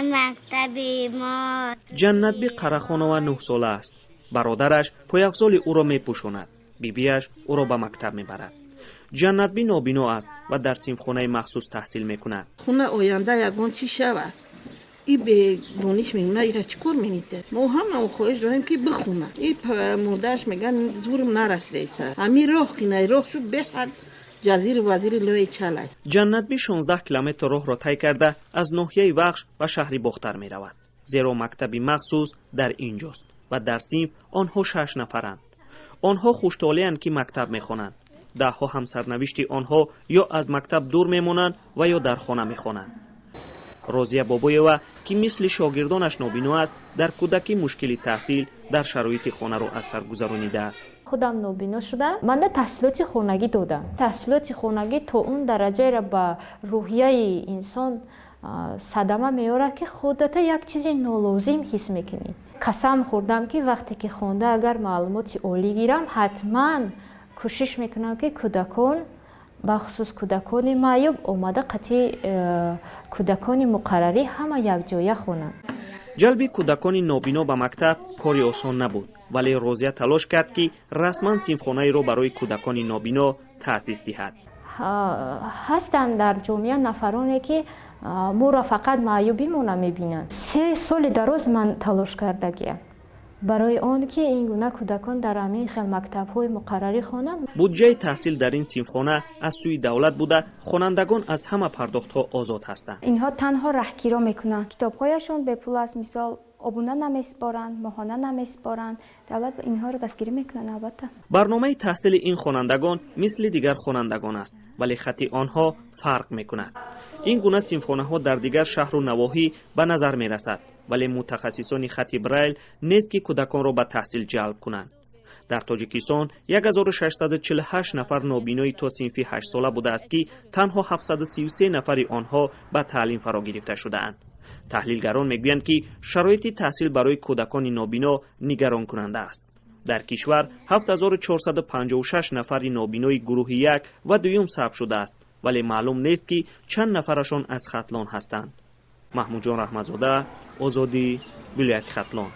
مکتب ما. جنتبی قرخانه 9 ساله است. برادرش پایافزال او را میپوشاند. بیبیش او را به مکتب میبرد. جنتبی نابینا است و در صنفخانه مخصوص تحصیل میکند. خونه آینده یگان چی شود؟ این به دانش میمونه، ایرا چیکار مینیده؟ ما هم خواهش داریم که بخونه. این مردش میگن زورم نرسیده سر. همین راه کنه راه شد به حد جزیر وزیر لوی چلای. جنتبی 16 کیلومتر راه را طی کرده از ناحیه وخش و شهر باختر می رود. زیرا مکتبی مخصوص در اینجاست و در صنف آنها 6 نفرند. آنها خوشحالی‌اند که مکتب میخوانند. دهها هم سرنوشت آنها یا از مکتب دور میمانند و یا در خانه میخوانند. روزیه بابویوا که مثل شاگردانش نابینا است، در کودکی مشکلی تحصیل در شرایط خانه را از سر گذرانیده است. خودم نابینا شدم. من تحصیلات خانگی دادم. تحصیلات خانگی تا اون درجه را به روحیه انسان صدمه میاره که خودت یک چیز نالازم حس میکنی. قسم خوردم که وقتی که خونده اگر معلومات عالی گیرم حتما کوشش میکنم که کودکان بخصوص کودکان معیوب اومده قطعی کودکان مقرری همه یک جایه خونند. جلب کودکان نابینا به مکتب کاری آسان نبود، ولی روزیه تلاش کرد که رسما صنفخانه را برای کودکان نابینا تأسیس دهد. هستند در جامعه نفرانی که ما را فقط معیوبیمون میبینند. 3 سال دراز من تلاش کردگیم برای آن که این گونه کودکان در همین خیل مکتب‌های مقرری خوانند. بودجه تحصیل در این صنفخانه از سوی دولت بوده، خوانندگان از همه پرداخت‌ها آزاد هستند. اینها تنها راهگیری میکنن. کتاب‌هایشون به پول از مثال آبونه نمیسپارند، ماهانه نمیسپارند. دولت اینها رو دستگیری میکنه. البته برنامه تحصیل این خوانندگان مثل دیگر خوانندگان است، ولی خط آنها فرق میکند. این گونه صنفخانه‌ها در دیگر شهر و نواحی به نظر میرسد، ولی متخصصان خط بریل نیست که کودکان را به تحصیل جلب کنند. در تاجیکستان 1648 نفر نابینای تا صنف 8 ساله بوده است که تنها 733 نفر آنها به تعلیم فرا گرفته شده‌اند. تحلیلگران میگویند که شرایط تحصیل برای کودکان نابینا نگران کننده است. در کشور 7456 نفر نابینای گروه 1 و 2 ثبت شده است، ولی معلوم نیست که چند نفرشان از ختلان هستند. محمود جان رحمتزاده، آزادی، ولایت ختلان.